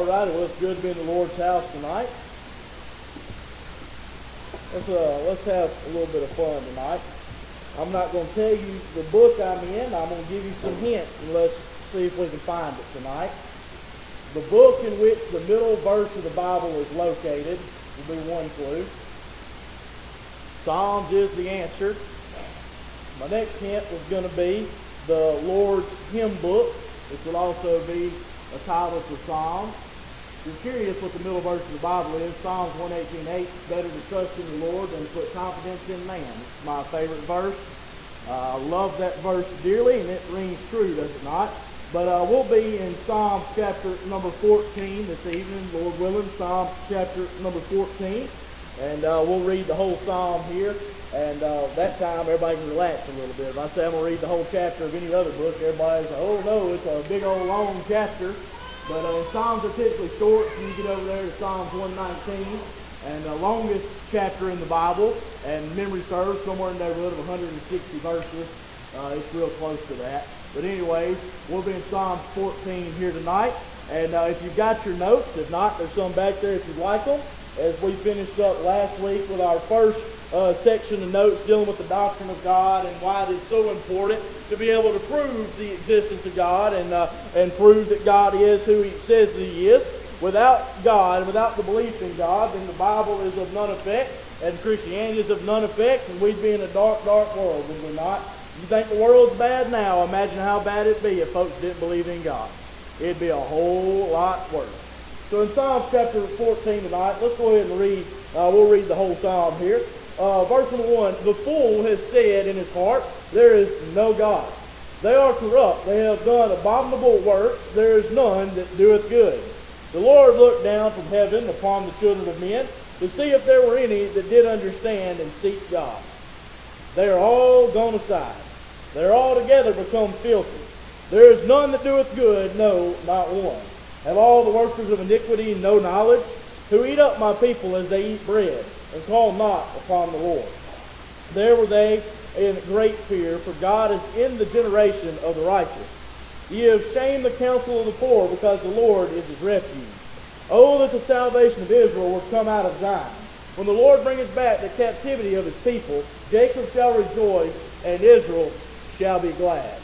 Alrighty, well, it's good to be in the Lord's house tonight. Let's have a little bit of fun tonight. I'm not going to tell you the book I'm in. I'm going to give you some hints, and let's see if we can find it tonight. The book in which the middle verse of the Bible is located will be one clue. Psalms is the answer. My next hint was going to be the Lord's hymn book, which will also be a title for Psalms. If you're curious what the middle verse of the Bible is, Psalms 118:8, better to trust in the Lord than to put confidence in man. It's my favorite verse. I love that verse dearly, and it rings true, does it not? But we'll be in Psalms chapter number 14 this evening, Lord willing, Psalms chapter number 14. And we'll read the whole psalm here. And that time, everybody can relax a little bit. If I say I'm going to read the whole chapter of any other book, everybody's like, oh no, it's a big old long chapter. But Psalms are typically short, so you get over there to Psalms 119, and the longest chapter in the Bible, and memory serves, somewhere in the neighborhood of 160 verses. It's real close to that. But anyways, we'll be in Psalms 14 here tonight. And if you've got your notes, if not, there's some back there if you'd like them. As we finished up last week with our first section of notes dealing with the doctrine of God and why it is so important to be able to prove the existence of God and prove that God is who He says that He is. Without God, without the belief in God, then the Bible is of none effect, and Christianity is of none effect, and we'd be in a dark, dark world, would we not? You think the world's bad now? Imagine how bad it'd be if folks didn't believe in God. It'd be a whole lot worse. So in Psalms chapter 14 tonight, let's go ahead and read. We'll read the whole psalm here. Verse number 1, the fool has said in his heart, there is no God. They are corrupt. They have done abominable works. There is none that doeth good. The Lord looked down from heaven upon the children of men to see if there were any that did understand and seek God. They are all gone aside. They are altogether become filthy. There is none that doeth good, no, not one. Have all the workers of iniquity no knowledge? Who eat up my people as they eat bread, and call not upon the Lord. There were they in great fear, for God is in the generation of the righteous. Ye have shamed the counsel of the poor, because the Lord is his refuge. Oh, that the salvation of Israel were come out of Zion. When the Lord bringeth back the captivity of his people, Jacob shall rejoice, and Israel shall be glad.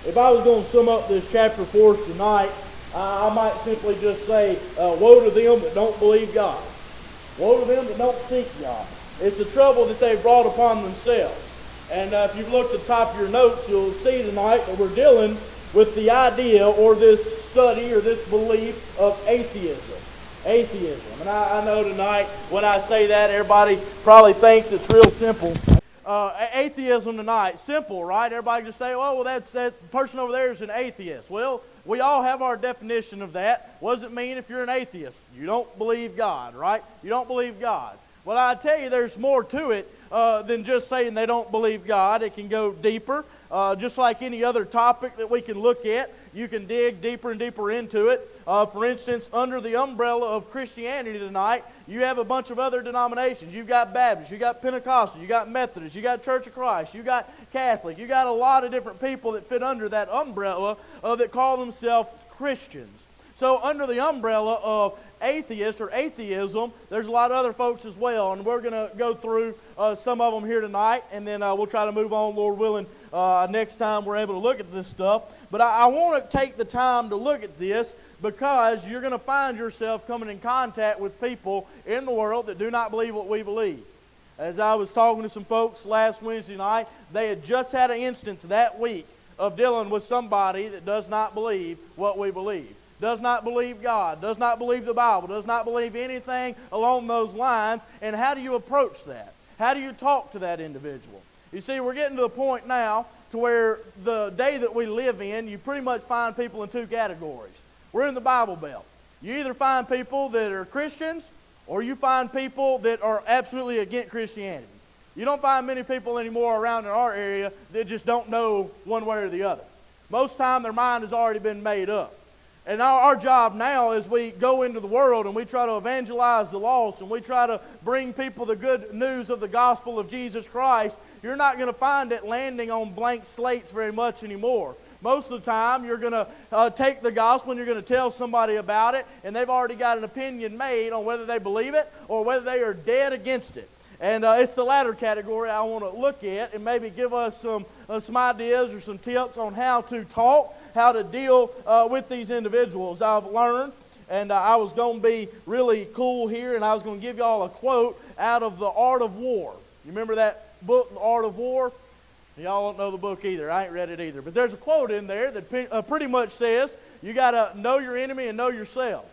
If I was going to sum up this chapter for us tonight, I might simply just say, woe to them that don't believe God. Woe to them that don't seek God. It's the trouble that they've brought upon themselves. And if you've looked at the top of your notes, you'll see tonight that we're dealing with the idea or this study or this belief of atheism. Atheism. And I know tonight when I say that, everybody probably thinks it's real simple. Atheism tonight, simple, right? Everybody just say, oh, well, that person over there is an atheist. Well, we all have our definition of that. What does it mean if you're an atheist? You don't believe God, right? You don't believe God. Well, I tell you, there's more to it than just saying they don't believe God. It can go deeper. Just like any other topic that we can look at, you can dig deeper and deeper into it. For instance, under the umbrella of Christianity tonight, you have a bunch of other denominations. You've got Baptist, you've got Pentecostal, you've got Methodist, you've got Church of Christ, you've got Catholic. You've got a lot of different people that fit under that umbrella that call themselves Christians. So under the umbrella of atheist or atheism, there's a lot of other folks as well, and we're going to go through some of them here tonight, and then we'll try to move on, Lord willing, next time we're able to look at this stuff. But I want to take the time to look at this because you're going to find yourself coming in contact with people in the world that do not believe what we believe. As I was talking to some folks last Wednesday night, they had just had an instance that week of dealing with somebody that does not believe what we believe. Does not believe God, does not believe the Bible, does not believe anything along those lines. And how do you approach that? How do you talk to that individual? You see, we're getting to the point now to where the day that we live in, you pretty much find people in two categories. We're in the Bible Belt. You either find people that are Christians or you find people that are absolutely against Christianity. You don't find many people anymore around in our area that just don't know one way or the other. Most of the time their mind has already been made up. And our job now is we go into the world and we try to evangelize the lost and we try to bring people the good news of the gospel of Jesus Christ. You're not going to find it landing on blank slates very much anymore. Most of the time, you're going to take the gospel and you're going to tell somebody about it, and they've already got an opinion made on whether they believe it or whether they are dead against it. And it's the latter category I want to look at and maybe give us some ideas or some tips on how to talk, how to deal with these individuals. I've learned, and I was going to be really cool here, and I was going to give y'all a quote out of The Art of War. You remember that book, The Art of War? Y'all don't know the book either. I ain't read it either. But there's a quote in there that pretty much says, you got to know your enemy and know yourself.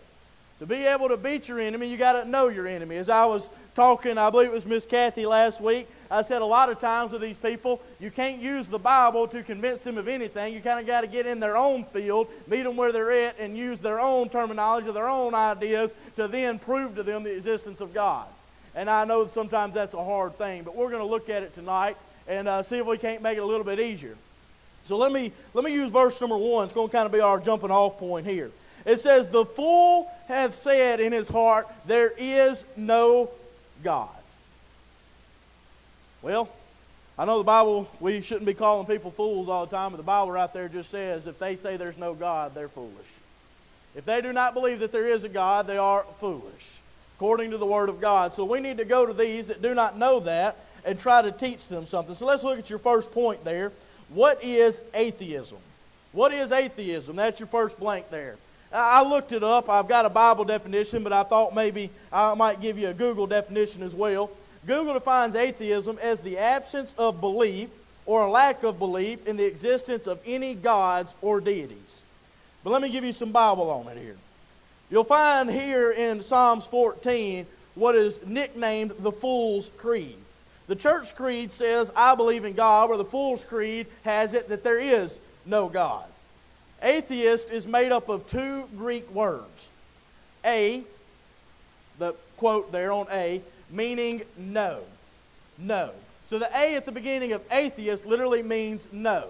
To be able to beat your enemy, you got to know your enemy. As I was talking, I believe it was Miss Kathy last week, I said a lot of times with these people, you can't use the Bible to convince them of anything. You kind of got to get in their own field, meet them where they're at, and use their own terminology, their own ideas, to then prove to them the existence of God. And I know sometimes that's a hard thing, but we're going to look at it tonight and see if we can't make it a little bit easier. So let me use verse number 1. It's going to kind of be our jumping off point here. It says, "The fool hath said in his heart, there is no God." Well, I know the Bible, we shouldn't be calling people fools all the time, but the Bible right there just says if they say there's no God, they're foolish. If they do not believe that there is a God, they are foolish, according to the Word of God. So we need to go to these that do not know that and try to teach them something. So let's look at your first point there. What is atheism? What is atheism? That's your first blank there. I looked it up. I've got a Bible definition, but I thought maybe I might give you a Google definition as well. Google defines atheism as the absence of belief or a lack of belief in the existence of any gods or deities. But let me give you some Bible on it here. You'll find here in Psalms 14 what is nicknamed the Fool's Creed. The church creed says, I believe in God, where the Fool's Creed has it that there is no God. Atheist is made up of two Greek words. The quote there on A, meaning no. No. So the A at the beginning of atheist literally means no.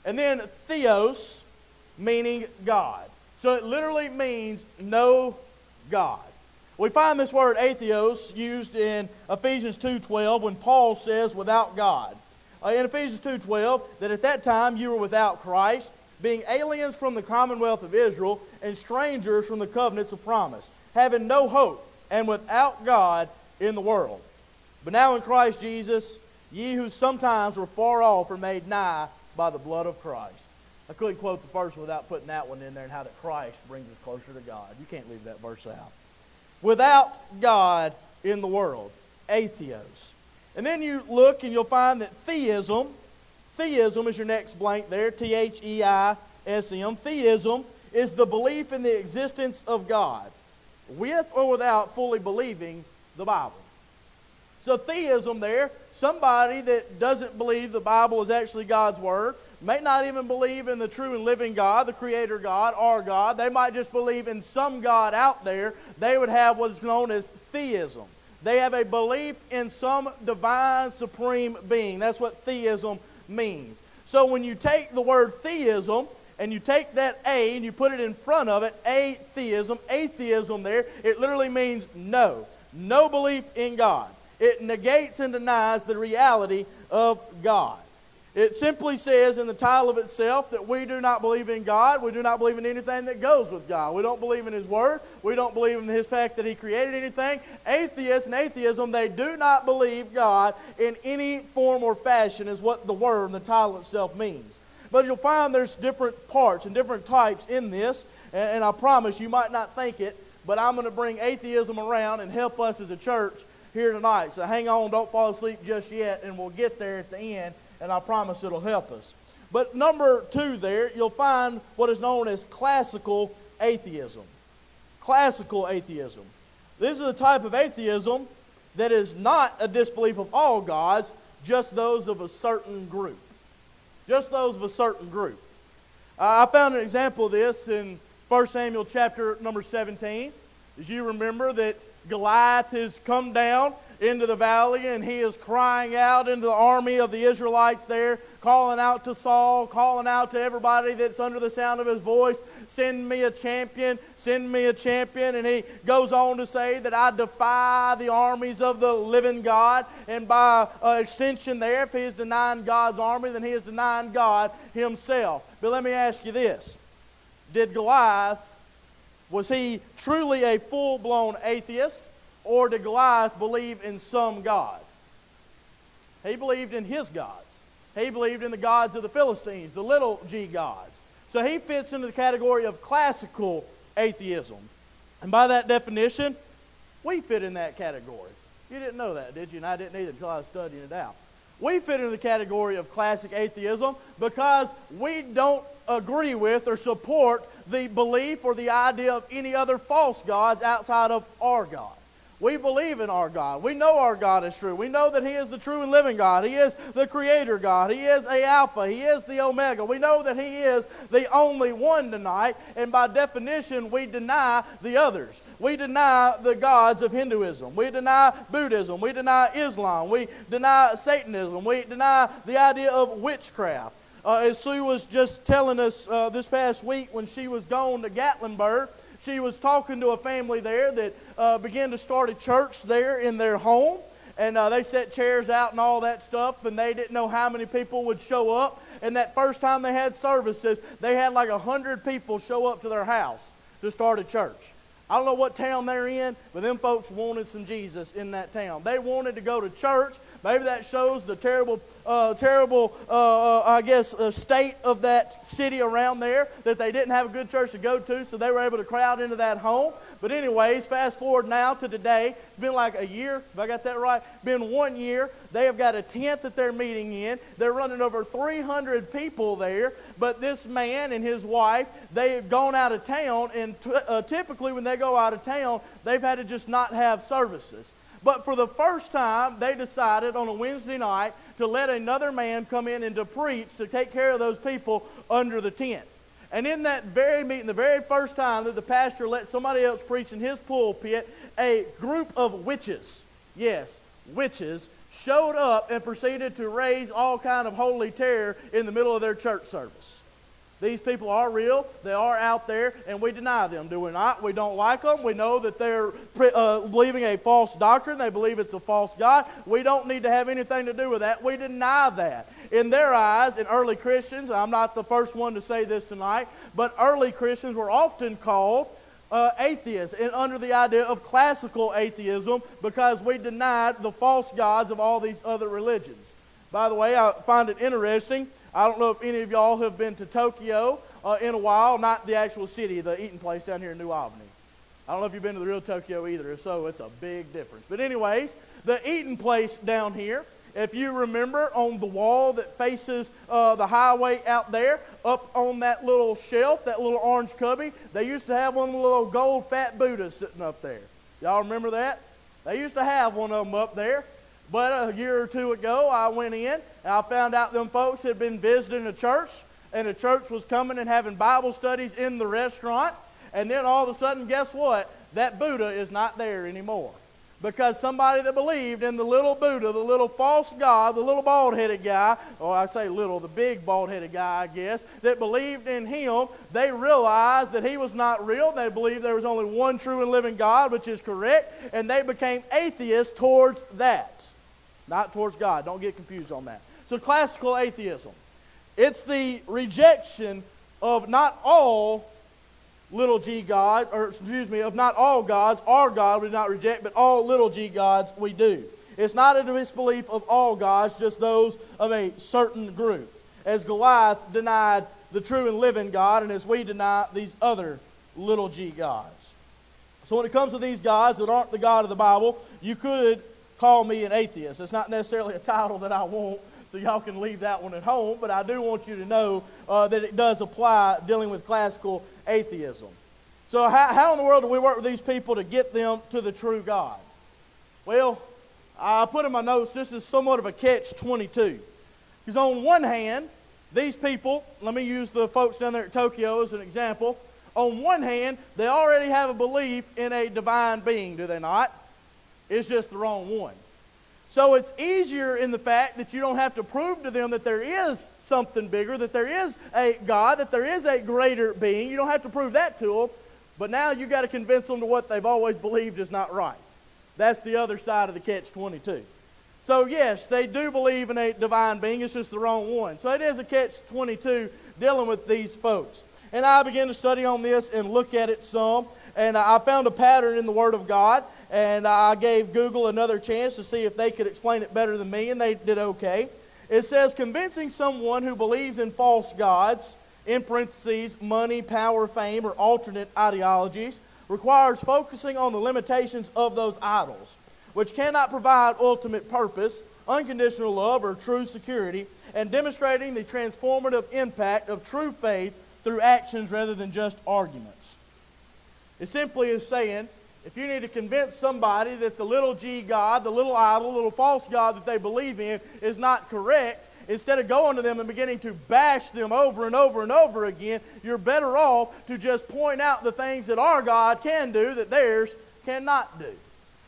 And then theos, meaning God. So it literally means no God. We find this word atheos used in Ephesians 2:12 when Paul says without God. In Ephesians 2:12, that at that time you were without Christ, being aliens from the commonwealth of Israel and strangers from the covenants of promise, having no hope and without God in the world. But now in Christ Jesus, ye who sometimes were far off are made nigh by the blood of Christ. I couldn't quote the first one without putting that one in there and how that Christ brings us closer to God. You can't leave that verse out. Without God in the world, atheos. And then you look and you'll find that theism is your next blank there, Theism. Theism is the belief in the existence of God, with or without fully believing the Bible. So theism there, somebody that doesn't believe the Bible is actually God's Word, may not even believe in the true and living God, the Creator God, our God. They might just believe in some God out there. They would have what's known as theism. They have a belief in some divine supreme being. That's what theism means. So when you take the word theism and you take that A and you put it in front of it, atheism there, it literally means no. No belief in God. It negates and denies the reality of God. It simply says in the title of itself that we do not believe in God. We do not believe in anything that goes with God. We don't believe in His Word. We don't believe in His fact that He created anything. Atheists and atheism, they do not believe God in any form or fashion is what the word and the title itself means. But you'll find there's different parts and different types in this. And I promise you might not think it, but I'm going to bring atheism around and help us as a church here tonight. So hang on, don't fall asleep just yet, and we'll get there at the end. And I promise it'll help us. But number 2 there, you'll find what is known as classical atheism. Classical atheism. This is a type of atheism that is not a disbelief of all gods, just those of a certain group. Just those of a certain group. I found an example of this in 1 Samuel chapter number 17. As you remember that Goliath has come down into the valley and he is crying out into the army of the Israelites there, calling out to Saul, calling out to everybody that's under the sound of his voice, send me a champion, send me a champion. And he goes on to say that I defy the armies of the living God. And by extension there, if he is denying God's army, then he is denying God himself. But let me ask you this. Did Goliath, was he truly a full-blown atheist, or did Goliath believe in some God? He believed in his gods. He believed in the gods of the Philistines, the little g gods. So he fits into the category of classical atheism. And by that definition, we fit in that category. You didn't know that, did you? And I didn't either until I was studying it out. We fit into the category of classic atheism because we don't agree with or support the belief or the idea of any other false gods outside of our God. We believe in our God. We know our God is true. We know that He is the true and living God. He is the Creator God. He is the Alpha. He is the Omega. We know that He is the only one tonight, and by definition, we deny the others. We deny the gods of Hinduism. We deny Buddhism. We deny Islam. We deny Satanism. We deny the idea of witchcraft. As Sue was just telling us this past week when she was gone to Gatlinburg, she was talking to a family there that began to start a church there in their home. And they set chairs out and all that stuff, and they didn't know how many people would show up. And that first time they had services, they had like 100 people show up to their house to start a church. I don't know what town they're in, but them folks wanted some Jesus in that town. They wanted to go to church. Maybe that shows the terrible state of that city around there, that they didn't have a good church to go to, so they were able to crowd into that home. But anyways, fast forward now to today. It's been like a year, if I got that right. Been 1 year. They have got a tent that they're meeting in. They're running over 300 people there. But this man and his wife, they've gone out of town, and typically when they go out of town, they've had to just not have services. But for the first time, they decided on a Wednesday night to let another man come in and to preach, to take care of those people under the tent. And in that very meeting, the very first time that the pastor let somebody else preach in his pulpit, a group of witches, yes, witches, showed up and proceeded to raise all kind of holy terror in the middle of their church service. These people are real, they are out there, and we deny them, do we not? We don't like them. We know that they're believing a false doctrine. They believe it's a false God. We don't need to have anything to do with that. We deny that. In their eyes, in early Christians, I'm not the first one to say this tonight, but early Christians were often called atheists, and under the idea of classical atheism, because we denied the false gods of all these other religions. By the way, I find it interesting. I don't know if any of y'all have been to Tokyo in a while, not the actual city, the eating place down here in New Albany. I don't know if you've been to the real Tokyo either. If so, it's a big difference. But anyways, the eating place down here, if you remember on the wall that faces the highway out there, up on that little shelf, that little orange cubby, they used to have one of the little gold fat Buddhas sitting up there. Y'all remember that? They used to have one of them up there. But a year or two ago, I went in, and I found out them folks had been visiting a church, and the church was coming and having Bible studies in the restaurant. And then all of a sudden, guess what? That Buddha is not there anymore. Because somebody that believed in the little Buddha, the little false god, the little bald-headed guy, or I say little, the big bald-headed guy, I guess, that believed in him, they realized that he was not real. They believed there was only one true and living God, which is correct, and they became atheists towards that. Not towards God. Don't get confused on that. So classical atheism. It's the rejection of not all little g gods, of not all gods. Our God we do not reject, but all little g gods we do. It's not a disbelief of all gods, just those of a certain group. As Goliath denied the true and living God, and as we deny these other little g gods. So when it comes to these gods that aren't the God of the Bible, you could call me an atheist. It's not necessarily a title that I want, so y'all can leave that one at home, but I do want you to know that it does apply dealing with classical atheism. So how in the world do we work with these people to get them to the true God? Well, I put in my notes, this is somewhat of a catch-22. Because on one hand, these people, let me use the folks down there at Tokyo as an example, On one hand, they already have a belief in a divine being, do they not? It's just the wrong one. So it's easier in the fact that you don't have to prove to them that there is something bigger, that there is a God, that there is a greater being. You don't have to prove that to them. But now you've got to convince them to what they've always believed is not right. That's the other side of the catch-22. So yes, they do believe in a divine being. It's just the wrong one. So it is a catch-22 dealing with these folks. And I began to study on this and look at it some. And I found a pattern in the Word of God. And I gave Google another chance to see if they could explain it better than me. And they did okay. It says, convincing someone who believes in false gods, in parentheses, money, power, fame, or alternate ideologies, requires focusing on the limitations of those idols, which cannot provide ultimate purpose, unconditional love, or true security, and demonstrating the transformative impact of true faith through actions rather than just arguments. It simply is saying, if you need to convince somebody that the little g God, the little idol, the little false God that they believe in is not correct, instead of going to them and beginning to bash them over and over and over again, you're better off to just point out the things that our God can do that theirs cannot do.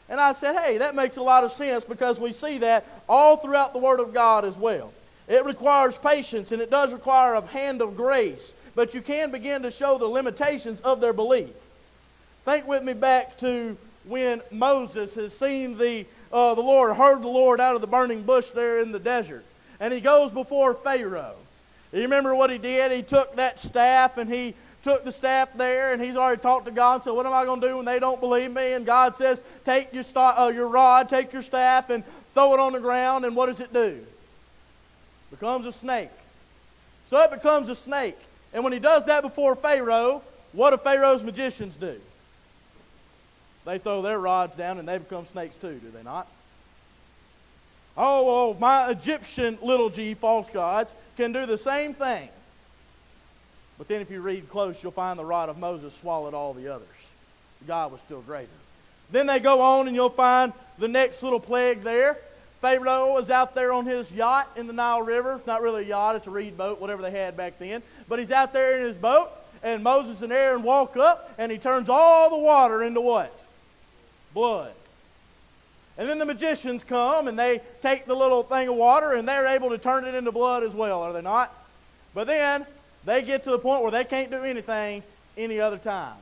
And I said, hey, that makes a lot of sense because we see that all throughout the Word of God as well. It requires patience and it does require a hand of grace, but you can begin to show the limitations of their belief. Think with me back to when Moses has seen the Lord, heard the Lord out of the burning bush there in the desert. And he goes before Pharaoh. You remember what he did? He took that staff and he took the staff there and he's already talked to God and said, what am I going to do when they don't believe me? And God says, take your rod, take your staff and throw it on the ground. And what does it do? It becomes a snake. So it becomes a snake. And when he does that before Pharaoh, what do Pharaoh's magicians do? They throw their rods down and they become snakes too, do they not? Oh, my Egyptian little g false gods can do the same thing. But then if you read close, you'll find the rod of Moses swallowed all the others. God was still greater. Then they go on and you'll find the next little plague there. Pharaoh is out there on his yacht in the Nile River. It's not really a yacht, it's a reed boat, whatever they had back then. But he's out there in his boat, and Moses and Aaron walk up, and he turns all the water into what? Blood. And then the magicians come and they take the little thing of water and they're able to turn it into blood as well, are they not? But then they get to the point where they can't do anything any other time.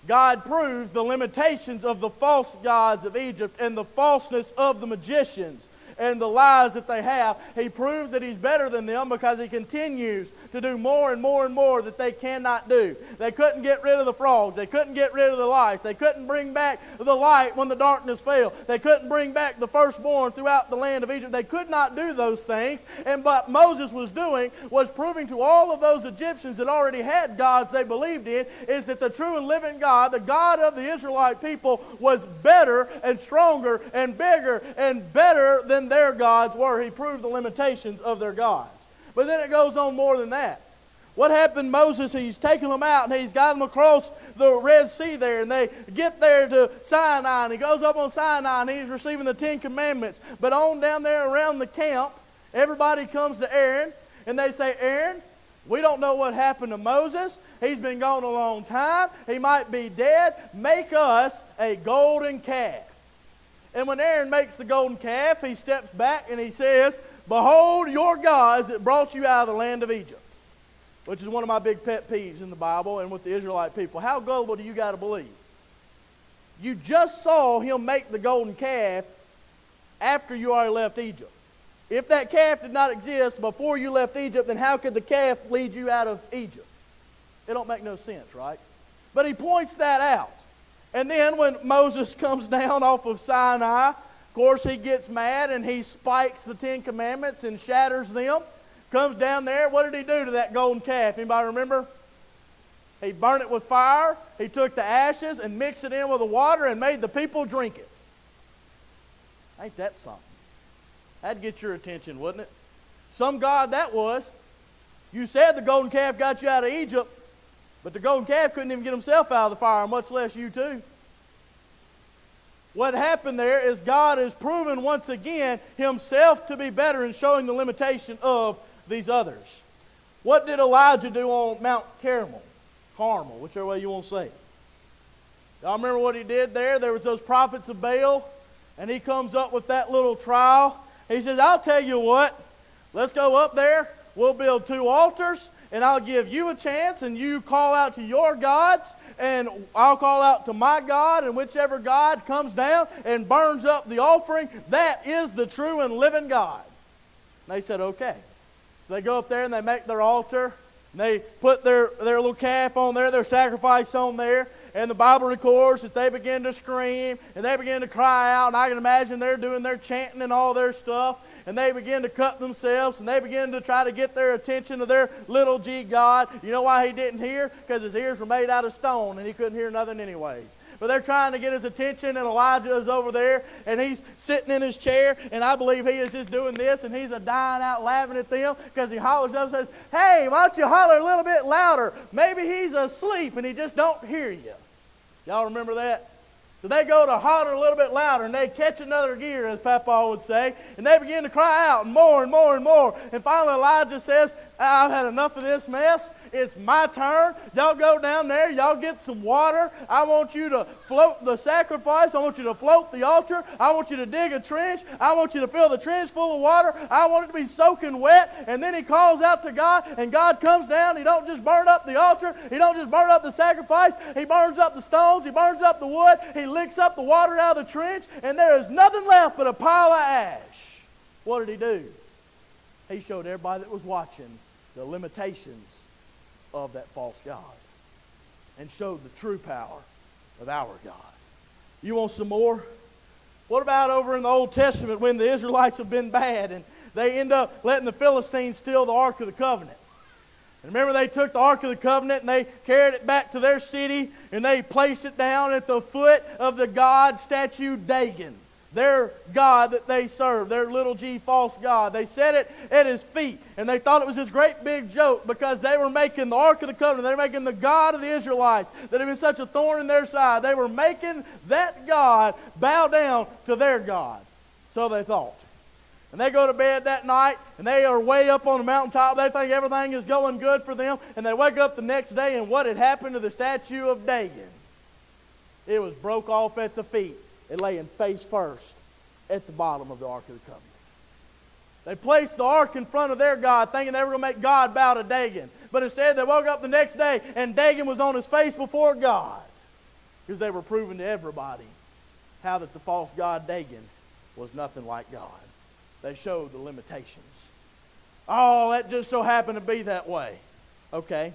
God proves the limitations of the false gods of Egypt and the falseness of the magicians and the lies that they have. He proves that He's better than them because He continues to do more and more and more that they cannot do. They couldn't get rid of the frogs. They couldn't get rid of the lice. They couldn't bring back the light when the darkness fell. They couldn't bring back the firstborn throughout the land of Egypt. They could not do those things. And what Moses was doing was proving to all of those Egyptians that already had gods they believed in is that the true and living God, the God of the Israelite people, was better and stronger and bigger and better than their gods were. He proved the limitations of their gods. But then it goes on more than that. What happened, Moses, he's taken them out and he's got them across the Red Sea there, and they get there to Sinai, and he goes up on Sinai and he's receiving the 10 Commandments. But on down there around the camp, everybody comes to Aaron and they say, Aaron, we don't know what happened to Moses. He's been gone a long time. He might be dead. Make us a golden calf. And when Aaron makes the golden calf, he steps back and he says, behold your gods that brought you out of the land of Egypt. Which is one of my big pet peeves in the Bible and with the Israelite people. How gullible do you got to believe? You just saw him make the golden calf after you already left Egypt. If that calf did not exist before you left Egypt, then how could the calf lead you out of Egypt? It don't make no sense, right? But he points that out. And then when Moses comes down off of Sinai, of course he gets mad and he spikes the 10 Commandments and shatters them. Comes down there, what did he do to that golden calf? Anybody remember? He burned it with fire. He took the ashes and mixed it in with the water and made the people drink it. Ain't that something? That'd get your attention, wouldn't it? Some God that was. You said the golden calf got you out of Egypt, but the golden calf couldn't even get himself out of the fire, much less you too. What happened there is God has proven once again Himself to be better in showing the limitation of these others. What did Elijah do on Mount Carmel? Carmel, whichever way you want to say it. Y'all remember what he did there? There was those prophets of Baal, and he comes up with that little trial. He says, I'll tell you what, let's go up there, we'll build 2 altars, and I'll give you a chance, and you call out to your gods, and I'll call out to my God, and whichever God comes down and burns up the offering, that is the true and living God. And they said, okay. So they go up there and they make their altar, and they put their little calf on there, their sacrifice on there, and the Bible records that they begin to scream, and they begin to cry out, and I can imagine they're doing their chanting and all their stuff, and they begin to cut themselves, and they begin to try to get their attention to their little g God. You know why he didn't hear? Because his ears were made out of stone, and he couldn't hear nothing anyways. But they're trying to get his attention, and Elijah is over there, and he's sitting in his chair, and I believe he is just doing this, and he's dying out laughing at them, because he hollers up and says, hey, why don't you holler a little bit louder? Maybe he's asleep, and he just don't hear you. Y'all remember that? So they go to holler a little bit louder, and they catch another gear, as Papa would say, and they begin to cry out, and more and more and more. And finally Elijah says, I've had enough of this mess. It's my turn. Y'all go down there. Y'all get some water. I want you to float the sacrifice. I want you to float the altar. I want you to dig a trench. I want you to fill the trench full of water. I want it to be soaking wet. And then he calls out to God, and God comes down. He don't just burn up the altar. He don't just burn up the sacrifice. He burns up the stones. He burns up the wood. He licks up the water out of the trench, and there is nothing left but a pile of ash. What did he do? He showed everybody that was watching the limitations of that false god and showed the true power of our God. You want some more? What about over in the Old Testament when the Israelites have been bad and they end up letting the Philistines steal the Ark of the Covenant? And remember, they took the Ark of the Covenant and they carried it back to their city and they placed it down at the foot of the god statue Dagon, their god that they served, their little g false god. They set it at his feet, and they thought it was this great big joke because they were making the Ark of the Covenant, they were making the God of the Israelites that had been such a thorn in their side. They were making that God bow down to their God. So they thought. And they go to bed that night, and they are way up on the mountaintop. They think everything is going good for them, and they wake up the next day, and what had happened to the statue of Dagon? It was broke off at the feet. It laying face first at the bottom of the Ark of the Covenant. They placed the ark in front of their God, thinking they were going to make God bow to Dagon. But instead, they woke up the next day, and Dagon was on his face before God, because they were proving to everybody how that the false god Dagon was nothing like God. They showed the limitations. Oh, that just so happened to be that way. Okay.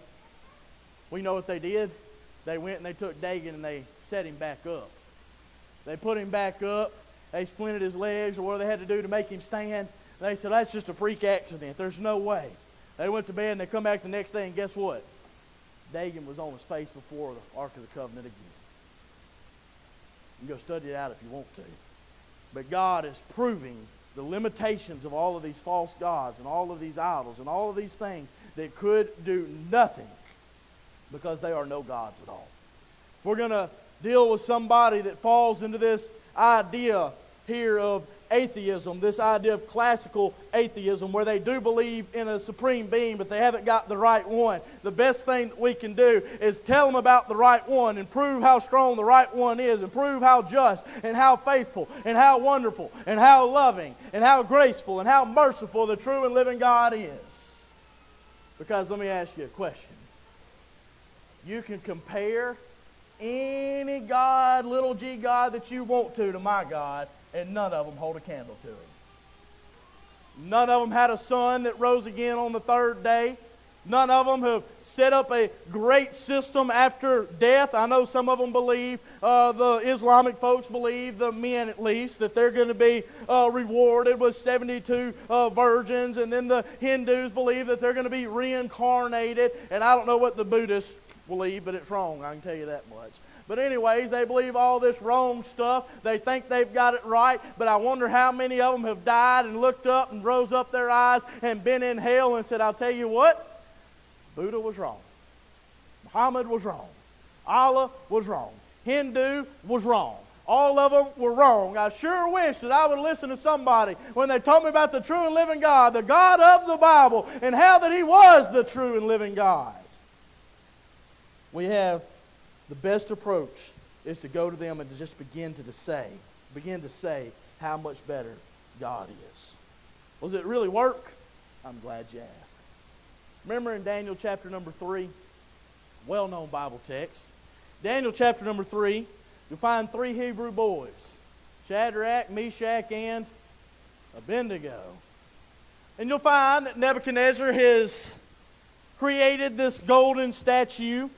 We know what they did. They went and they took Dagon and they set him back up. They put him back up. They splinted his legs or whatever they had to do to make him stand. They said, that's just a freak accident. There's no way. They went to bed and they come back the next day, and guess what? Dagon was on his face before the Ark of the Covenant again. You can go study it out if you want to. But God is proving the limitations of all of these false gods and all of these idols and all of these things that could do nothing because they are no gods at all. We're going to deal with somebody that falls into this idea here of atheism, this idea of classical atheism, where they do believe in a supreme being, but they haven't got the right one. The best thing that we can do is tell them about the right one and prove how strong the right one is and prove how just and how faithful and how wonderful and how loving and how graceful and how merciful the true and living God is. Because let me ask you a question. You can compare any God, little g God that you want to my God, and none of them hold a candle to him. None of them had a son that rose again on the third day. None of them have set up a great system after death. I know some of them believe, the Islamic folks believe, the men at least, that they're going to be rewarded with 72 virgins. And then the Hindus believe that they're going to be reincarnated. And I don't know what the Buddhists believe, but it's wrong, I can tell you that much. But anyways, they believe all this wrong stuff. They think they've got it right, but I wonder how many of them have died and looked up and rose up their eyes and been in hell and said, I'll tell you what, Buddha was wrong. Muhammad was wrong. Allah was wrong. Hindu was wrong. All of them were wrong. I sure wish that I would listen to somebody when they told me about the true and living God, the God of the Bible, and how that He was the true and living God. we have the best approach is to go to them and to just begin to say how much better God is. Does it really work? I'm glad you asked. Remember in Daniel chapter number 3, well-known Bible text, Daniel chapter number 3, you'll find 3 Hebrew boys, Shadrach, Meshach, and Abednego. And you'll find that Nebuchadnezzar has created this golden statue,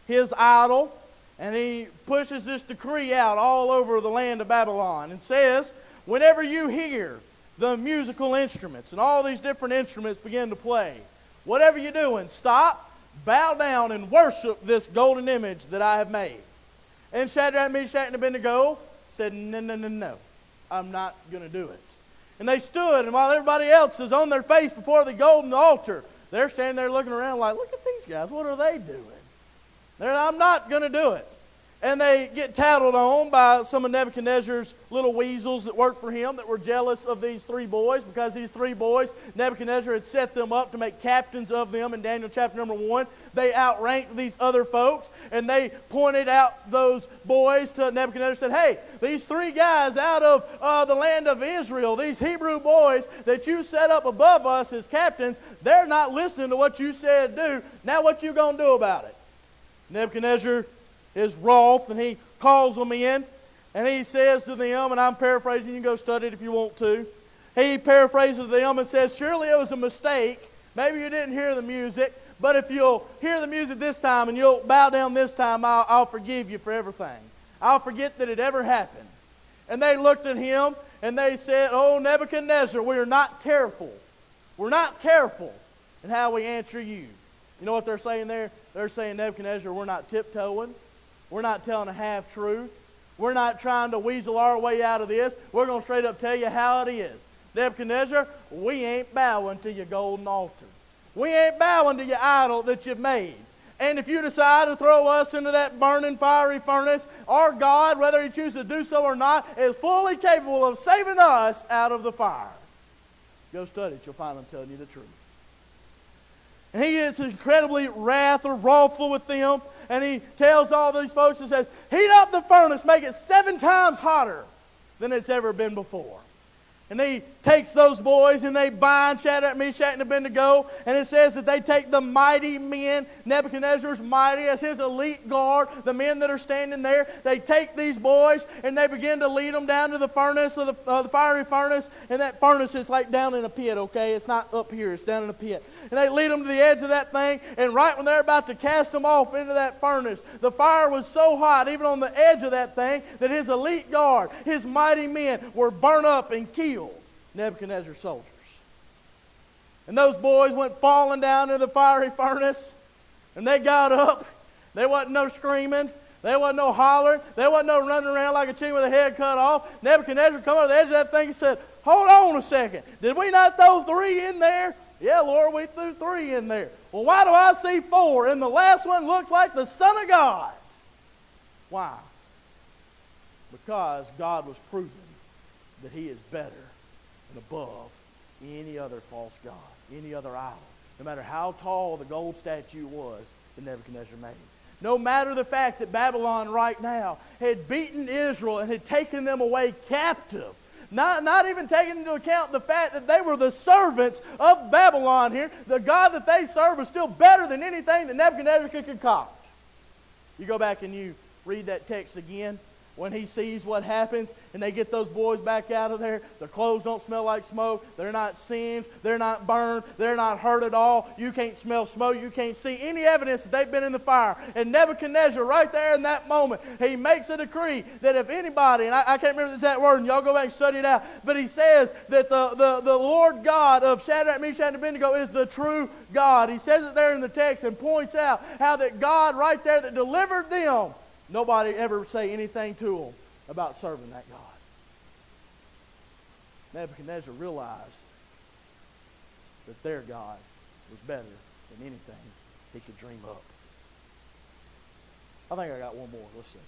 his idol, and he pushes this decree out all over the land of Babylon and says, whenever you hear the musical instruments and all these different instruments begin to play, whatever you're doing, stop, bow down, and worship this golden image that I have made. And Shadrach, Meshach, and Abednego said, no, I'm not going to do it. And they stood, and while everybody else is on their face before the golden altar, they're standing there looking around like, look at these guys, what are they doing? I'm not going to do it. And they get tattled on by some of Nebuchadnezzar's little weasels that worked for him that were jealous of these 3 boys, because these 3 boys, Nebuchadnezzar had set them up to make captains of them in Daniel chapter number 1. They outranked these other folks, and they pointed out those boys to Nebuchadnezzar and said, hey, these 3 guys out of the land of Israel, these Hebrew boys that you set up above us as captains, they're not listening to what you said do. Now what you going to do about it? Nebuchadnezzar is wroth, and he calls them in, and he says to them, and I'm paraphrasing, you can go study it if you want to. He paraphrases them and says, surely it was a mistake. Maybe you didn't hear the music, but if you'll hear the music this time and you'll bow down this time, I'll forgive you for everything. I'll forget that it ever happened. And they looked at him, and they said, oh, Nebuchadnezzar, we are not careful. We're not careful in how we answer you. You know what they're saying there? They're saying, Nebuchadnezzar, we're not tiptoeing. We're not telling a half-truth. We're not trying to weasel our way out of this. We're going to straight up tell you how it is. Nebuchadnezzar, we ain't bowing to your golden altar. We ain't bowing to your idol that you've made. And if you decide to throw us into that burning fiery furnace, our God, whether He chooses to do so or not, is fully capable of saving us out of the fire. Go study it. You'll find them telling you the truth. And he is incredibly wrathful with them. And he tells all these folks and says, heat up the furnace, make it 7 times hotter than it's ever been before. And he takes those boys and they bind Shadrach, Meshach, and Abednego. And it says that they take the mighty men, Nebuchadnezzar's mighty as his elite guard, the men that are standing there. They take these boys and they begin to lead them down to the furnace, of the fiery furnace. And that furnace is like down in a pit, okay? It's not up here, it's down in a pit. And they lead them to the edge of that thing. And right when they're about to cast them off into that furnace, the fire was so hot, even on the edge of that thing, that his elite guard, his mighty men, were burnt up and killed. Nebuchadnezzar's soldiers. And those boys went falling down into the fiery furnace, and they got up. There wasn't no screaming. There wasn't no hollering. There wasn't no running around like a chicken with a head cut off. Nebuchadnezzar come over the edge of that thing and said, hold on a second. Did we not throw 3 in there? Yeah, Lord, we threw 3 in there. Well, why do I see 4? And the last one looks like the Son of God. Why? Because God was proving that He is better and above any other false god, any other idol. No matter how tall the gold statue was that Nebuchadnezzar made. No matter the fact that Babylon right now had beaten Israel and had taken them away captive. Not even taking into account the fact that they were the servants of Babylon here. The God that they serve was still better than anything that Nebuchadnezzar could concoct. You go back and you read that text again. When he sees what happens and they get those boys back out of there, their clothes don't smell like smoke, they're not singed, they're not burned, they're not hurt at all. You can't smell smoke, you can't see any evidence that they've been in the fire. And Nebuchadnezzar, right there in that moment, he makes a decree that if anybody, and I can't remember the exact word, and y'all go back and study it out, but he says that the Lord God of Shadrach, Meshach, and Abednego is the true God. He says it there in the text and points out how that God right there that delivered them, nobody ever say anything to them about serving that God. Nebuchadnezzar realized that their God was better than anything he could dream up. I think I got one more. Let's see.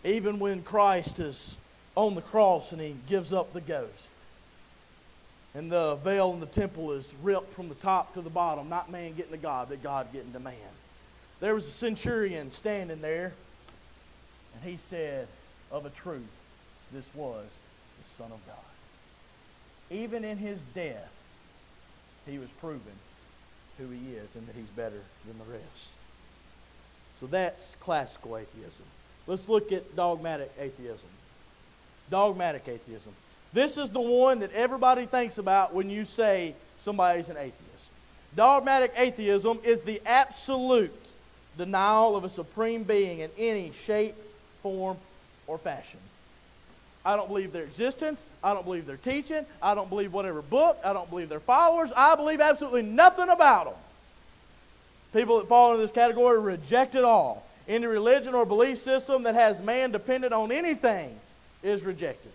Even when Christ is on the cross and he gives up the ghost, and the veil in the temple is ripped from the top to the bottom, not man getting to God, but God getting to man. There was a centurion standing there, and he said, of a truth, this was the Son of God. Even in his death, he was proving who he is and that he's better than the rest. So that's classical atheism. Let's look at dogmatic atheism. Dogmatic atheism. This is the one that everybody thinks about when you say somebody's an atheist. Dogmatic atheism is the absolute denial of a supreme being in any shape, form, or fashion. I don't believe their existence. I don't believe their teaching. I don't believe whatever book. I don't believe their followers. I believe absolutely nothing about them. People that fall into this category reject it all. Any religion or belief system that has man dependent on anything is rejected.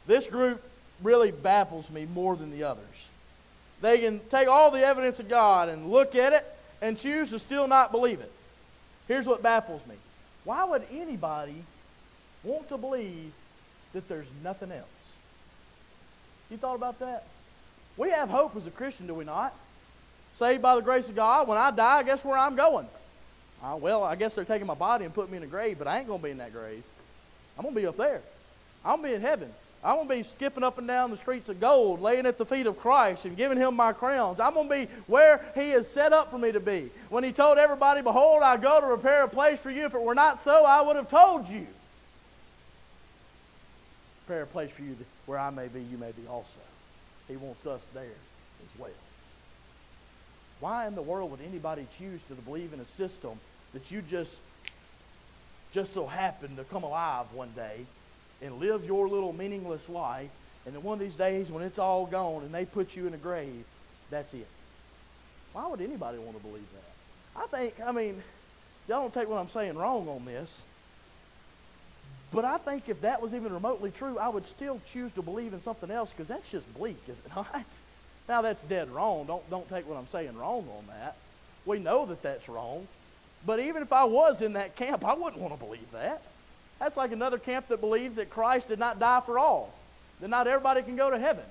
This group really baffles me more than the others. They can take all the evidence of God and look at it and choose to still not believe it. Here's what baffles me. Why would anybody want to believe that there's nothing else? You thought about that? We have hope as a Christian, do we not? Saved by the grace of God. When I die, guess where I'm going? Well, I guess they're taking my body and putting me in a grave, but I ain't going to be in that grave. I'm going to be up there. I'm going to be in heaven. I'm going to be skipping up and down the streets of gold, laying at the feet of Christ and giving him my crowns. I'm going to be where he has set up for me to be. When he told everybody, behold, I go to prepare a place for you. If it were not so, I would have told you. Prepare a place for you where I may be, you may be also. He wants us there as well. Why in the world would anybody choose to believe in a system that you just so happen to come alive one day and live your little meaningless life, and then one of these days when it's all gone and they put you in a grave, that's it? Why would anybody want to believe that? I mean, y'all don't take what I'm saying wrong on this, but I think if that was even remotely true, I would still choose to believe in something else, because that's just bleak, is it not? Now, that's dead wrong. Don't take what I'm saying wrong on that. We know that that's wrong. But even if I was in that camp, I wouldn't want to believe that. That's like another camp that believes that Christ did not die for all, that not everybody can go to heaven,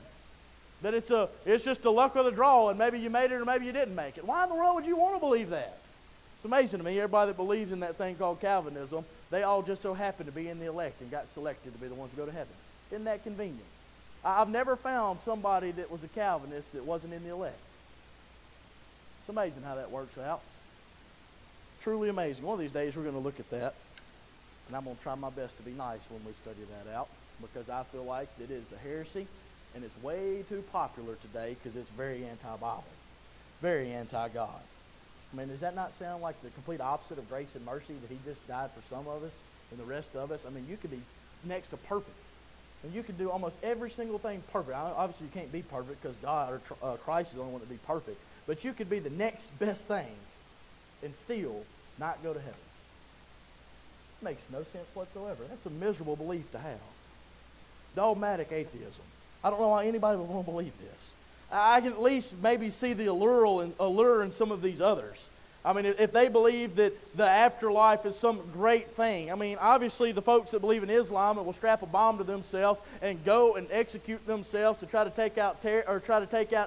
that it's just a luck of the draw, and maybe you made it or maybe you didn't make it. Why in the world would you want to believe that? It's amazing to me, everybody that believes in that thing called Calvinism, they all just so happen to be in the elect and got selected to be the ones to go to heaven. Isn't that convenient? I've never found somebody that was a Calvinist that wasn't in the elect. It's amazing how that works out. Truly amazing. One of these days we're going to look at that, and I'm going to try my best to be nice when we study that out, because I feel like it is a heresy, and it's way too popular today because it's very anti-Bible, very anti-God. I mean, does that not sound like the complete opposite of grace and mercy, that he just died for some of us and the rest of us? I mean, you could be next to perfect. And you can do almost every single thing perfect. Obviously, you can't be perfect because God or Christ is the only one to be perfect. But you could be the next best thing and still not go to heaven. It makes no sense whatsoever. That's a miserable belief to have. Dogmatic atheism. I don't know why anybody would want to believe this. I can at least maybe see the allure in some of these others. I mean, if they believe that the afterlife is some great thing. I mean, obviously the folks that believe in Islam that will strap a bomb to themselves and go and execute themselves to try to take out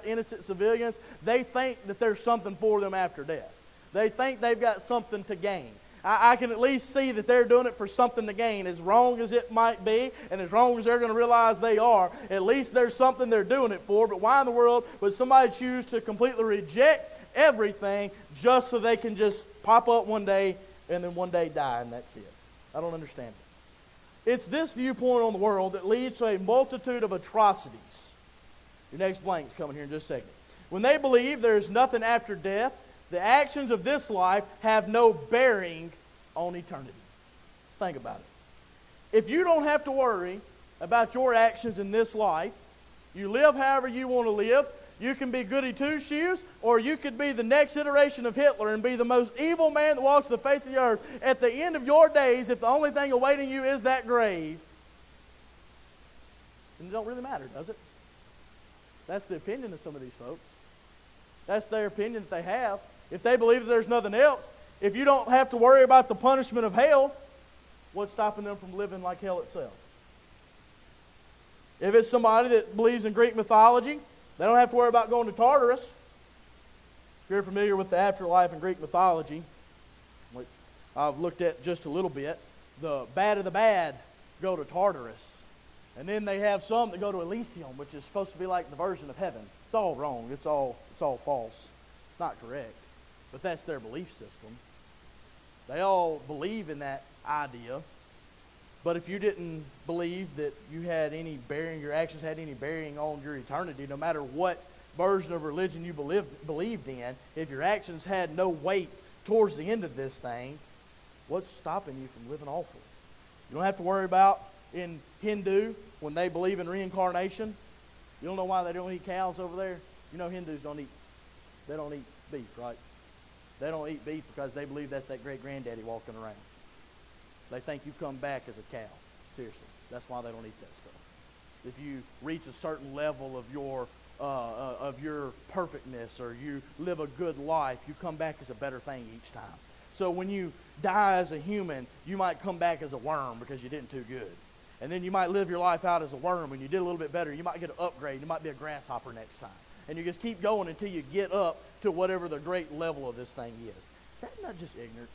innocent civilians, they think that there's something for them after death. They think they've got something to gain. I can at least see that they're doing it for something to gain. As wrong as it might be, and as wrong as they're going to realize they are, at least there's something they're doing it for. But why in the world would somebody choose to completely reject everything just so they can just pop up one day and then one day die, and that's it? I don't understand it. It's this viewpoint on the world that leads to a multitude of atrocities. Your next blank's coming here in just a second. When they believe there is nothing after death, the actions of this life have no bearing on eternity. Think about it. If you don't have to worry about your actions in this life, you live however you want to live. You can be goody two-shoes, or you could be the next iteration of Hitler and be the most evil man that walks the face of the earth. At the end of your days, if the only thing awaiting you is that grave, then it don't really matter, does it? That's the opinion of some of these folks. That's their opinion that they have. If they believe that there's nothing else, if you don't have to worry about the punishment of hell, what's stopping them from living like hell itself? If it's somebody that believes in Greek mythology, they don't have to worry about going to Tartarus. If you're familiar with the afterlife in Greek mythology, I've looked at just a little bit. The bad of the bad go to Tartarus. And then they have some that go to Elysium, which is supposed to be like the version of heaven. It's all wrong. It's all false. It's not correct. But that's their belief system. They all believe in that idea. But if you didn't believe that you had any bearing, your actions had any bearing on your eternity, no matter what version of religion you believed in, if your actions had no weight towards the end of this thing, what's stopping you from living awful? You don't have to worry about in Hindu, when they believe in reincarnation. You don't know why they don't eat cows over there? You know Hindus don't eat beef, right? They don't eat beef because they believe that's that great granddaddy walking around. They think you come back as a cow. Seriously. That's why they don't eat that stuff. If you reach a certain level of your perfectness, or you live a good life, you come back as a better thing each time. So when you die as a human, you might come back as a worm because you didn't too good. And then you might live your life out as a worm, and you did a little bit better. You might get an upgrade. You might be a grasshopper next time. And you just keep going until you get up to whatever the great level of this thing is. Is that not just ignorant?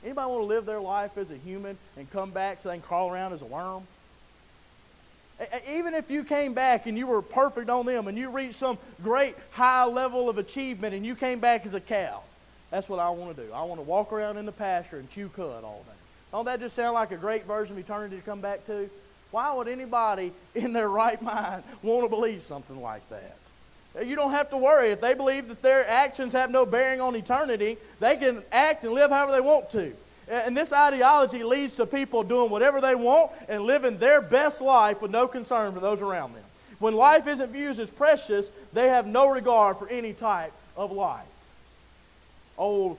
Anybody want to live their life as a human and come back so they can crawl around as a worm? Even if you came back and you were perfect on them and you reached some great high level of achievement and you came back as a cow, that's what I want to do. I want to walk around in the pasture and chew cud all day. Don't that just sound like a great version of eternity to come back to? Why would anybody in their right mind want to believe something like that? You don't have to worry. If they believe that their actions have no bearing on eternity, they can act and live however they want to. And this ideology leads to people doing whatever they want and living their best life with no concern for those around them. When life isn't viewed as precious, they have no regard for any type of life. Old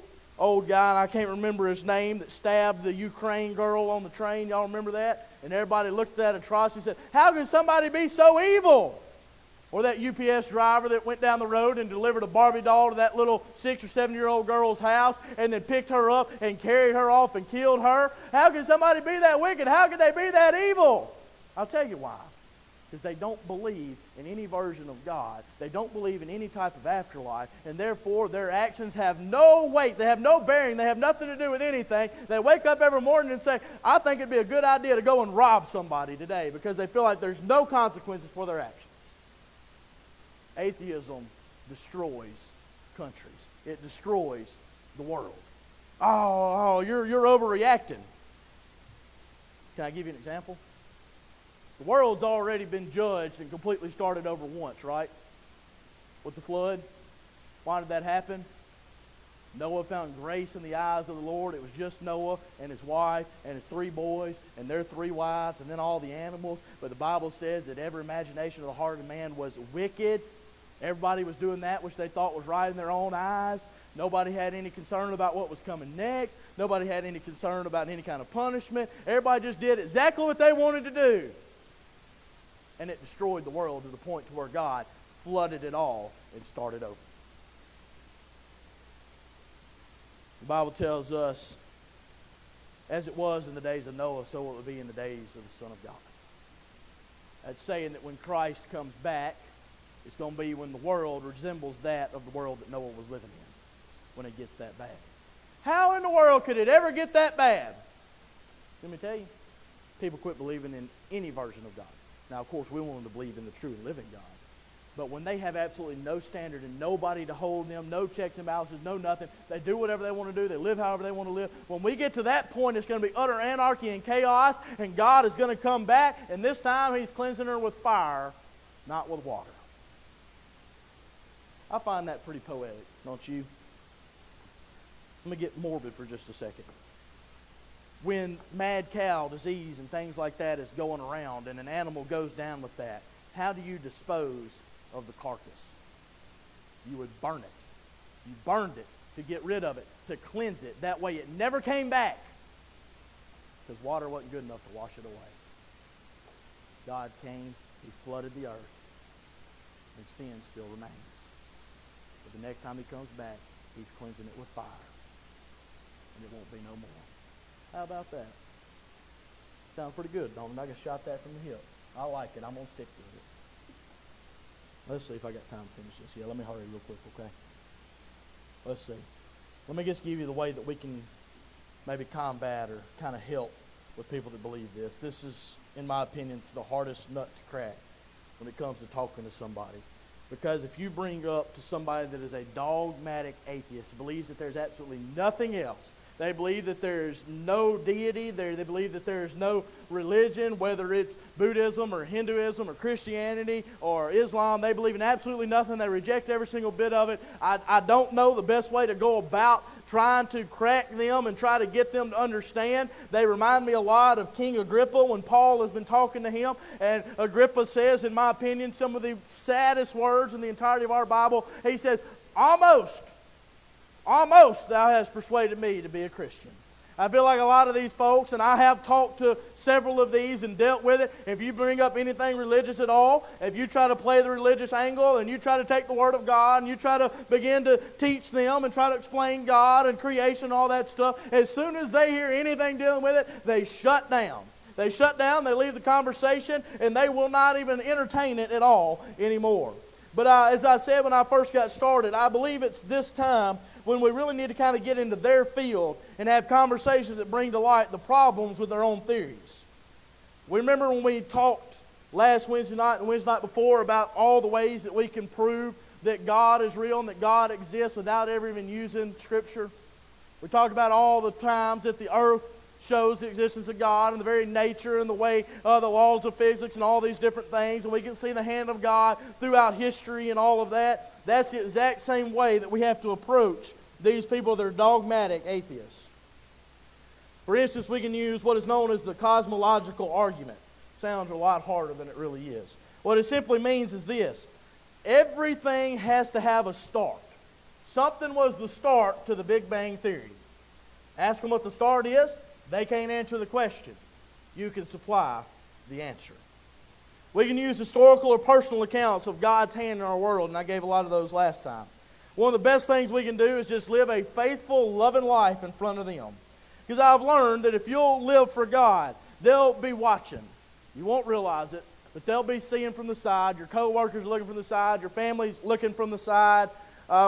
guy, and I can't remember his name, that stabbed the Ukraine girl on the train. Y'all remember that? And everybody looked at that atrocity and said, how can somebody be so evil? Or that UPS driver that went down the road and delivered a Barbie doll to that little 6 or 7-year-old girl's house and then picked her up and carried her off and killed her. How can somebody be that wicked? How can they be that evil? I'll tell you why. Because they don't believe in any version of God. They don't believe in any type of afterlife. And therefore, their actions have no weight. They have no bearing. They have nothing to do with anything. They wake up every morning and say, I think it'd be a good idea to go and rob somebody today, because they feel like there's no consequences for their actions. Atheism destroys countries. It destroys the world. Oh, you're overreacting. Can I give you an example? The world's already been judged and completely started over once, right? With the flood. Why did that happen? Noah found grace in the eyes of the Lord. It was just Noah and his wife and his 3 boys and their 3 wives and then all the animals. But the Bible says that every imagination of the heart of man was wicked. Everybody was doing that which they thought was right in their own eyes. Nobody had any concern about what was coming next. Nobody had any concern about any kind of punishment. Everybody just did exactly what they wanted to do. And it destroyed the world to the point to where God flooded it all and started over. The Bible tells us, as it was in the days of Noah, so will it be in the days of the Son of God. That's saying that when Christ comes back, it's going to be when the world resembles that of the world that Noah was living in, when it gets that bad. How in the world could it ever get that bad? Let me tell you, people quit believing in any version of God. Now, of course, we want them to believe in the true and living God. But when they have absolutely no standard and nobody to hold them, no checks and balances, no nothing, they do whatever they want to do, they live however they want to live. When we get to that point, it's going to be utter anarchy and chaos, and God is going to come back, and this time He's cleansing her with fire, not with water. I find that pretty poetic, don't you? Let me get morbid for just a second. When mad cow disease and things like that is going around and an animal goes down with that, how do you dispose of the carcass? You would burn it. You burned it to get rid of it, to cleanse it. That way it never came back, because water wasn't good enough to wash it away. God came, He flooded the earth, and sin still remains. But the next time He comes back, He's cleansing it with fire, and it won't be no more. How about that? Sounds pretty good, don't it? I just shot that from the hip. I like it. I'm going to stick with it. Let's see if I got time to finish this. Yeah, let me hurry real quick, okay? Let's see. Let me just give you the way that we can maybe combat or kind of help with people that believe this. This is, in my opinion, it's the hardest nut to crack when it comes to talking to somebody. Because if you bring up to somebody that is a dogmatic atheist, believes that there's absolutely nothing else, they believe that there's no deity, they believe that there's no religion, whether it's Buddhism or Hinduism or Christianity or Islam, they believe in absolutely nothing, they reject every single bit of it. I don't know the best way to go about trying to crack them and try to get them to understand. They remind me a lot of King Agrippa when Paul has been talking to him, and Agrippa says, in my opinion, some of the saddest words in the entirety of our Bible. He says, almost thou hast persuaded me to be a Christian. I feel like a lot of these folks, and I have talked to several of these and dealt with it, if you bring up anything religious at all, if you try to play the religious angle and you try to take the Word of God and you try to begin to teach them and try to explain God and creation and all that stuff, as soon as they hear anything dealing with it, they shut down. They shut down, they leave the conversation, and they will not even entertain it at all anymore. But as I said when I first got started, I believe it's this time when we really need to kind of get into their field and have conversations that bring to light the problems with their own theories. We remember when we talked last Wednesday night and the Wednesday night before about all the ways that we can prove that God is real and that God exists without ever even using Scripture. We talked about all the times that the earth shows the existence of God and the very nature and the way the laws of physics and all these different things, and we can see the hand of God throughout history and all of that. That's the exact same way that we have to approach these people that are dogmatic atheists. For instance, we can use what is known as the cosmological argument. Sounds a lot harder than it really is. What it simply means is this: everything has to have a start. Something was the start to the Big Bang Theory. Ask them what the start is, they can't answer the question. You can supply the answer. We can use historical or personal accounts of God's hand in our world, and I gave a lot of those last time. One of the best things we can do is just live a faithful, loving life in front of them. Because I've learned that if you'll live for God, they'll be watching. You won't realize it, but they'll be seeing from the side. Your co-workers are looking from the side. Your family's looking from the side.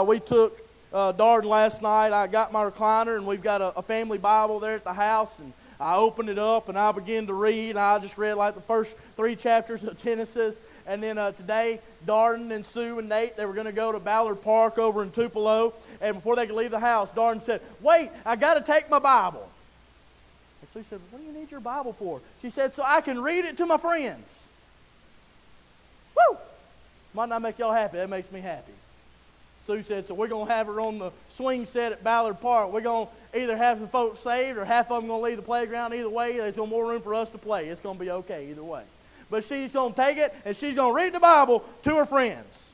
We took Darden last night. I got my recliner, and we've got a family Bible there at the house, and I opened it up, and I began to read. I just read like the first 3 chapters of Genesis, and then today, Darden and Sue and Nate, they were going to go to Ballard Park over in Tupelo, and before they could leave the house, Darden said, "Wait, I got to take my Bible." And Sue said, "What do you need your Bible for?" She said, "So I can read it to my friends." Woo! Might not make y'all happy. That makes me happy. Sue said, "So we're going to have her on the swing set at Ballard Park. We're going to either have some folks saved or half of them going to leave the playground. Either way, there's going to be more room for us to play. It's going to be okay either way." But she's going to take it, and she's going to read the Bible to her friends.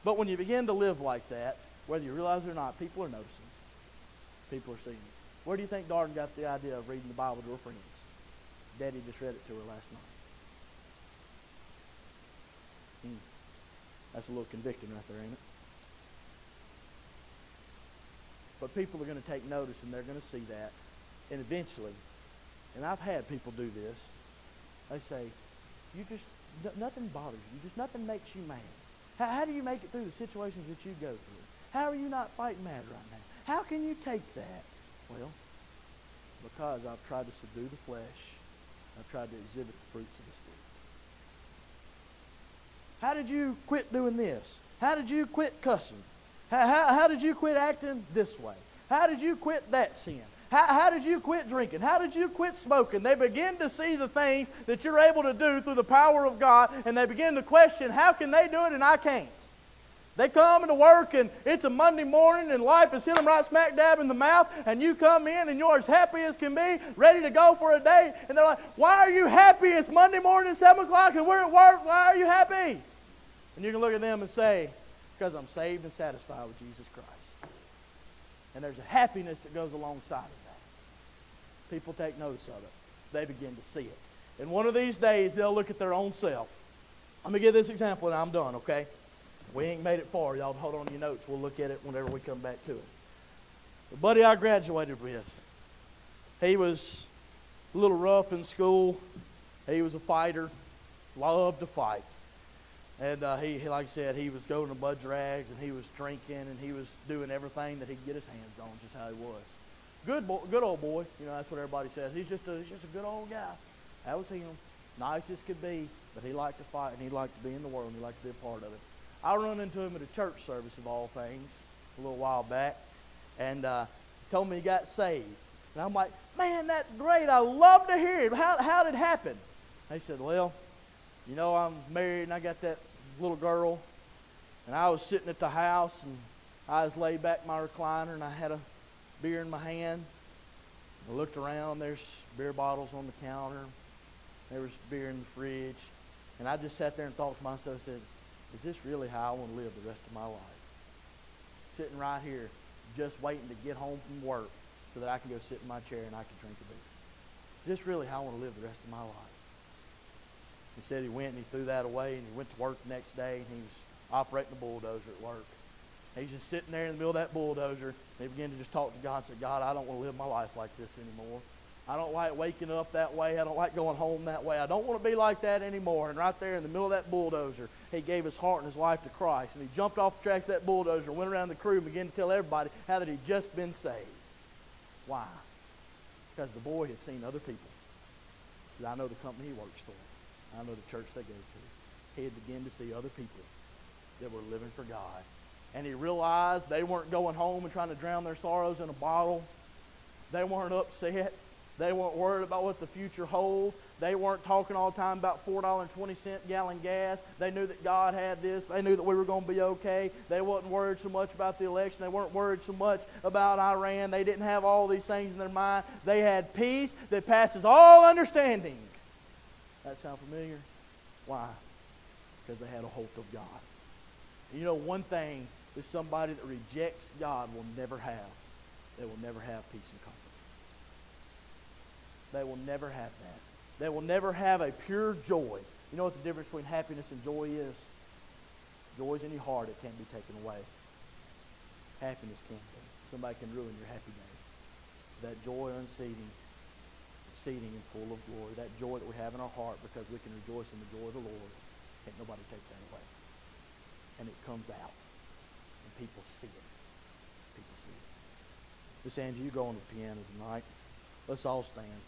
But when you begin to live like that, whether you realize it or not, people are noticing. People are seeing it. Where do you think Darden got the idea of reading the Bible to her friends? Daddy just read it to her last night. That's a little convicting right there, ain't it? But people are going to take notice, and they're going to see that. And eventually, and I've had people do this, they say, nothing bothers you. Just nothing makes you mad. How do you make it through the situations that you go through? How are you not fighting mad right now? How can you take that? Well, because I've tried to subdue the flesh. I've tried to exhibit the fruits of the Spirit. How did you quit doing this? How did you quit cussing? How did you quit acting this way? How did you quit that sin? How did you quit drinking? How did you quit smoking? They begin to see the things that you're able to do through the power of God, and they begin to question, how can they do it and I can't? They come into work, and it's a Monday morning, and life has hit them right smack dab in the mouth, and you come in, and you're as happy as can be, ready to go for a day, and they're like, "Why are you happy? It's Monday morning at 7 o'clock, and we're at work. Why are you happy?" And you can look at them and say, "Because I'm saved and satisfied with Jesus Christ." And there's a happiness that goes alongside of that. People take notice of it. They begin to see it. And one of these days, they'll look at their own self. Let me give this example, and I'm done, okay? We ain't made it far. Y'all hold on to your notes. We'll look at it whenever we come back to it. The buddy I graduated with, he was a little rough in school. He was a fighter, loved to fight. And he, like I said, he was going to mud drags, and he was drinking, and he was doing everything that he could get his hands on, just how he was. Good boy, good old boy. You know, that's what everybody says. He's just a good old guy. That was him. Nice as could be, but he liked to fight and he liked to be in the world and he liked to be a part of it. I run into him at a church service of all things a little while back, and he told me he got saved. And I'm like, man, that's great. I love to hear it. How did it happen? He said, well, you know, I'm married and I got that little girl, and I was sitting at the house and I was laid back in my recliner and I had a beer in my hand. I looked around, there's beer bottles on the counter. There was beer in the fridge. And I just sat there and thought to myself, I said, is this really how I want to live the rest of my life? Sitting right here, just waiting to get home from work so that I can go sit in my chair and I can drink a beer. Is this really how I want to live the rest of my life? He said he went and he threw that away and he went to work the next day and he was operating a bulldozer at work. He's just sitting there in the middle of that bulldozer and he began to just talk to God and said, God, I don't want to live my life like this anymore. I don't like waking up that way. I don't like going home that way. I don't want to be like that anymore. And right there in the middle of that bulldozer, he gave his heart and his life to Christ. And he jumped off the tracks of that bulldozer, went around the crew and began to tell everybody how that he'd just been saved. Why? Because the boy had seen other people. I know the company he works for. I know the church they go to. He had begun to see other people that were living for God. And he realized they weren't going home and trying to drown their sorrows in a bottle. They weren't upset. They weren't worried about what the future holds. They weren't talking all the time about $4.20 gallon gas. They knew that God had this. They knew that we were going to be okay. They wasn't worried so much about the election. They weren't worried so much about Iran. They didn't have all these things in their mind. They had peace that passes all understanding. That sound familiar? Why? Because they had a hope of God. And you know, one thing that somebody that rejects God will never have. They will never have peace and comfort. They will never have that. They will never have a pure joy. You know what the difference between happiness and joy is? Joy is in your heart. It can't be taken away. Happiness can't be. Somebody can ruin your happy day. That joy unseating, exceeding and full of glory. That joy that we have in our heart because we can rejoice in the joy of the Lord. Can't nobody take that away. And it comes out. And people see it. People see it. Miss Angie, you go on the piano tonight. Let's all stand.